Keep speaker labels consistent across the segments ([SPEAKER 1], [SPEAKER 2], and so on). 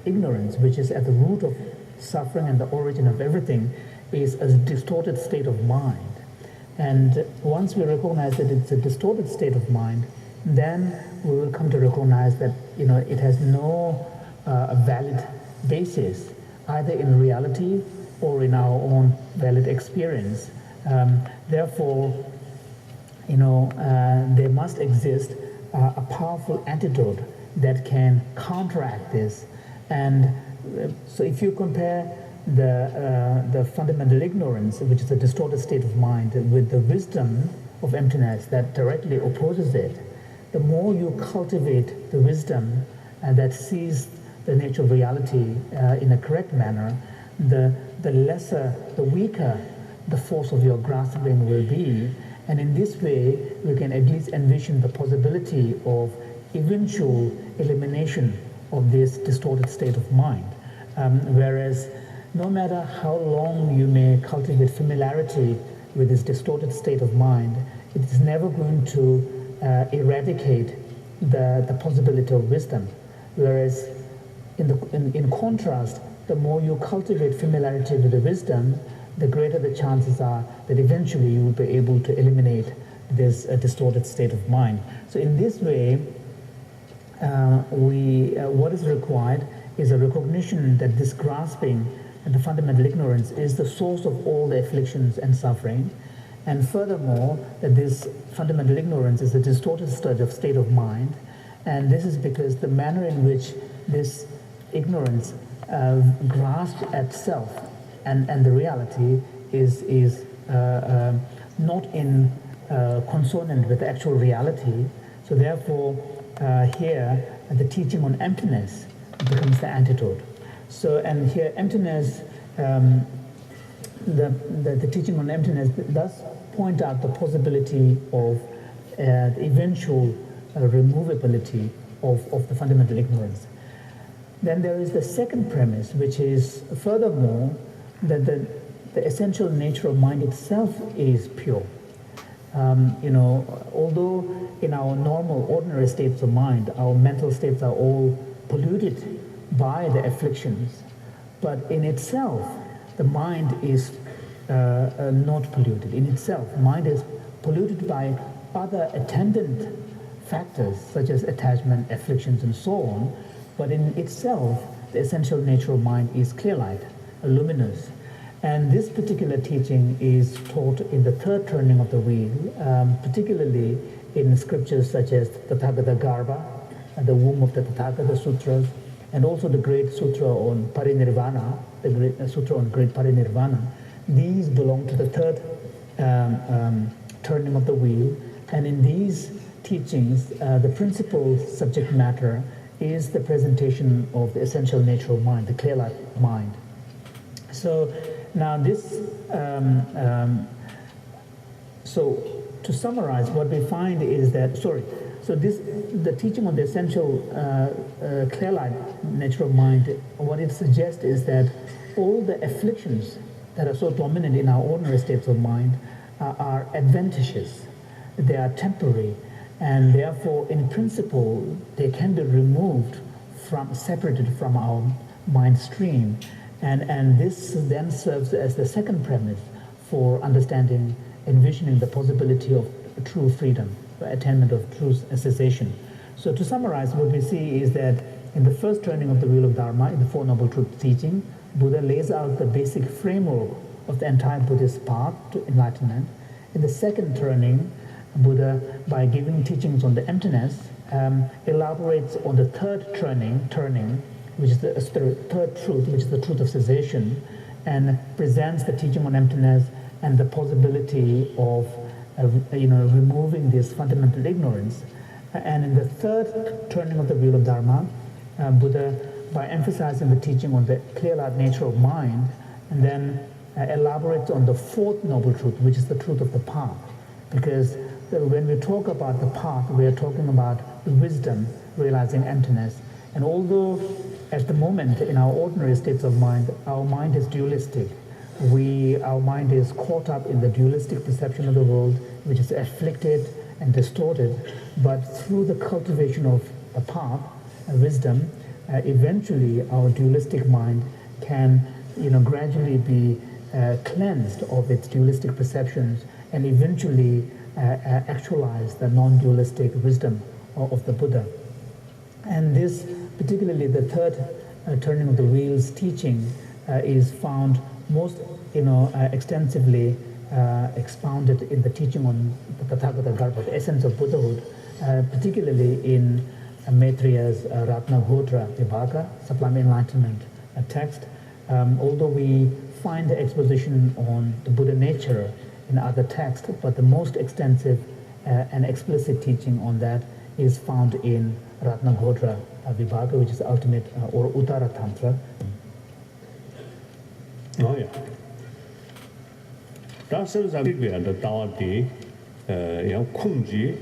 [SPEAKER 1] ignorance, which is at the root of suffering and the origin of everything, is a distorted state of mind. And once we recognize that it's a distorted state of mind, then we will come to recognize that it has no valid basis, either in reality or in our own valid experience. Therefore, there must exist a powerful antidote that can counteract this. And so if you compare the fundamental ignorance, which is a distorted state of mind, with the wisdom of emptiness that directly opposes it, the more you cultivate the wisdom that sees the nature of reality in a correct manner, the weaker the force of your grasping will be. And in this way, we can at least envision the possibility of eventual elimination of this distorted state of mind. Whereas no matter how long you may cultivate familiarity with this distorted state of mind, it is never going to eradicate the possibility of wisdom. Whereas in contrast, the more you cultivate familiarity with the wisdom, the greater the chances are that eventually you will be able to eliminate this distorted state of mind. So in this way, what is required is a recognition that this grasping and the fundamental ignorance is the source of all the afflictions and suffering, and furthermore, that this fundamental ignorance is a distorted state of mind, and this is because the manner in which this ignorance grasps at self and the reality is not in consonant with the actual reality. So therefore, here the teaching on emptiness becomes the antidote. So, and here emptiness, the teaching on emptiness does point out the possibility of the eventual removability of the fundamental ignorance. Then there is the second premise, which is furthermore that the essential nature of mind itself is pure. Although in our normal, ordinary states of mind, our mental states are all polluted by the afflictions, but in itself, the mind is not polluted. In itself, mind is polluted by other attendant factors, such as attachment, afflictions, and so on, but in itself, the essential nature of mind is clear light, luminous. And this particular teaching is taught in the third turning of the wheel, particularly in scriptures such as the Tathagata Garbha, the womb of the Tathagata Sutras, and also the great sutra on Parinirvana, the great sutra on great Parinirvana. These belong to the third turning of the wheel, and in these teachings, the principal subject matter is the presentation of the essential nature of mind, the clear light mind. So now this, so to summarize, what we find is that, the teaching on the essential clear light nature of mind, what it suggests is that all the afflictions that are so dominant in our ordinary states of mind are adventitious, they are temporary, and therefore in principle they can be removed separated from our mind stream, and this then serves as the second premise for understanding, envisioning the possibility of true freedom, attainment of true cessation. So to summarize, what we see is that in the first turning of the wheel of Dharma, in the Four Noble Truths teaching, Buddha lays out the basic framework of the entire Buddhist path to enlightenment. In the second turning, Buddha, by giving teachings on the emptiness, elaborates on the third turning, which is the third truth, which is the truth of cessation, and presents the teaching on emptiness and the possibility of removing this fundamental ignorance. And in the third turning of the wheel of Dharma, Buddha, by emphasizing the teaching on the clear light nature of mind, and then elaborates on the fourth noble truth, which is the truth of the path. Because when we talk about the path, we are talking about the wisdom, realizing emptiness. And although at the moment in our ordinary states of mind, our mind is dualistic, our mind is caught up in the dualistic perception of the world, which is afflicted and distorted, but through the cultivation of the path, wisdom, eventually our dualistic mind can, gradually be cleansed of its dualistic perceptions and eventually actualize the non-dualistic wisdom of the Buddha. And this, particularly the third turning of the wheels teaching, is found most, extensively expounded in the teaching on the Tathagata Garbha, the essence of Buddhahood, particularly in Maitreya's Ratnagotra Vibhaga, Sublime Enlightenment text. Although we find the exposition on the Buddha nature in other texts, but the most extensive and explicit teaching on that is found in Ratnagotra Vibhaga, which is the ultimate or Uttara Tantra.
[SPEAKER 2] Oh, yeah. That's a big way and the Dawati, Kunji,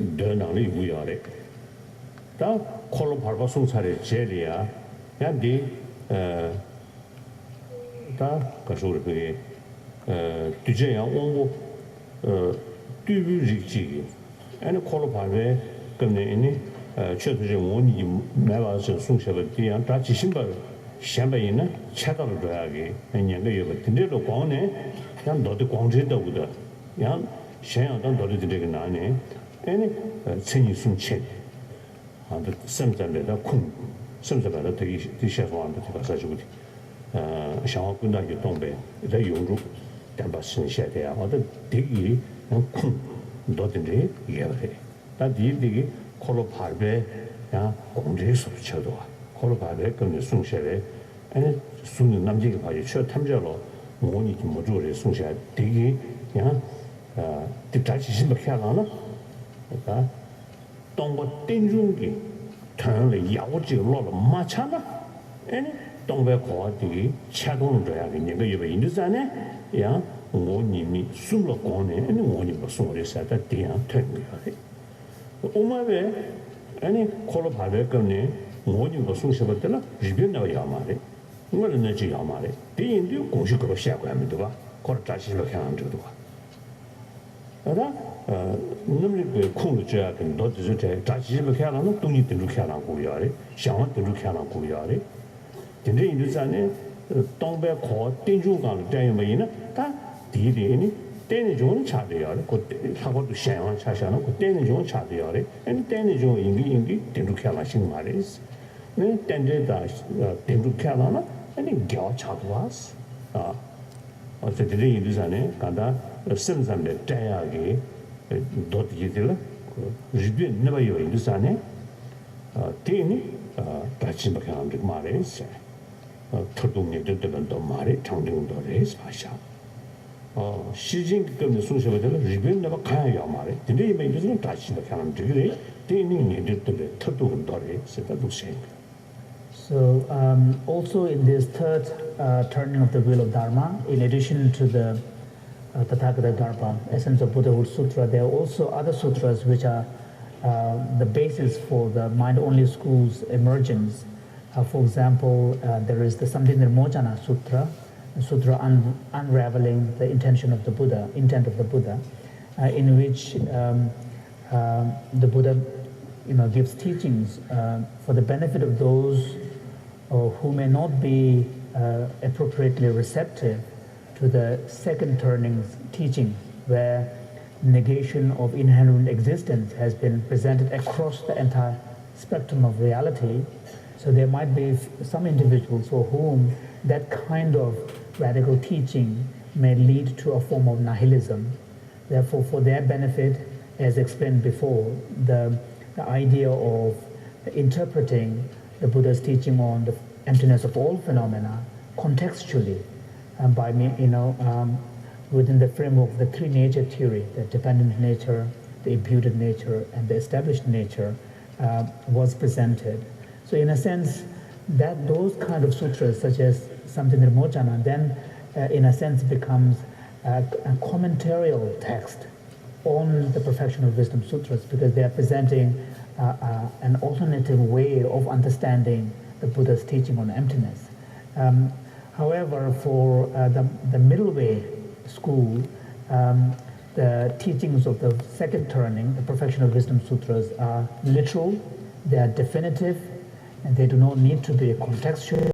[SPEAKER 2] Dernali, we are it. That Kolo Parvasum Sare Jelia, Yandi, that Kasuri, Tujaya, Ongo, Dubu Rikji, and Kolo Parve, Gani, Church one, you never saw Sunshabati, and Tachisimba. Shambayina, Chatter Dragi, and Yanga, but Tindero Gone, Yan Dotty Quanji Doda, Yan Shan don't do the Diganane, and Tsini Sun Chen. And the Samson letter Kun, Samson letter the chef one that was such a good Shawakunda Yutombe, the Yungu, Dambasin Shatia, or the Digi and Kun, Dotty Yavre. That Digi, Kolo Parbe, Gondes of Chadua. 콜로바베 근데 숭샤레 아니 숭는 남지가 봐요. 저 탐자로 모니 좀 모조래 숭샤 되게 그냥 뜻다시 심박해가나 그러니까 동거 땡중기 전에 야오지 로로 마찬가 아니 동배 고아들이 차동을 줘야 되는 거 이거 인도잖아 야 모님이 숨로 고네 아니 모님도 숨을 했다 대한 퇴근이야 오마베 아니 콜로바베 근데 모든 것을 셔버들라 리변나와 야마래 이거는 내지 야마래 대인도 공식으로 시작하면 봐 그걸 다시 하는 저도 봐 알아 놈이 그 콩을 줘야 돼 너도 저 다시 하는 돈이 들고 하는 거야래 샤원 들고 하는 거야래 근데 인도산에 동배 고 땡중간 대면이나 다 디디니 때는 좀 차대야 그 하고도 샤원 차샤는 그 때는 좀 차대야래 아니 때는 좀 인기 들고 하는 신 말이지 네, 땡제다 땡루캬라나 아니 겨차도와스 어쨌든 이르잖아요. 간다 심삼에 대야기 도티들 리뷰 내봐요 이르잖아요. 테니 같이 막 하는 게 말이지. 토동이 되는 또 말이 정정도 레스 파샤. 시진급의 순서대로 리뷰 내가 가야 말이. 근데 이제 이제는 같이 막 하는 게 테니 이제들 토동도 레스 다도
[SPEAKER 1] So also in this third turning of the wheel of Dharma, in addition to the Tathagata Garbha, Essence of Buddhahood Sutra, there are also other sutras which are the basis for the mind-only school's emergence. For example, there is the Samdhinirmocana Sutra, a sutra unraveling the intention of the Buddha, intent of the Buddha, in which the Buddha gives teachings for the benefit of those who may not be appropriately receptive to the second turning's teaching, where negation of inherent existence has been presented across the entire spectrum of reality. So there might be some individuals for whom that kind of radical teaching may lead to a form of nihilism. Therefore, for their benefit, as explained before, the idea of interpreting the Buddha's teaching on the emptiness of all phenomena contextually, by within the framework of the three nature theory, the dependent nature, the imputed nature, and the established nature, was presented. So in a sense, that those kind of sutras, such as Samdhinirmocana, then in a sense becomes a commentarial text on the Perfection of Wisdom Sutras, because they are presenting an alternative way of understanding the Buddha's teaching on emptiness. However, for the middle way school, the teachings of the second turning, the Perfection of Wisdom Sutras, are literal, they are definitive, and they do not need to be contextual.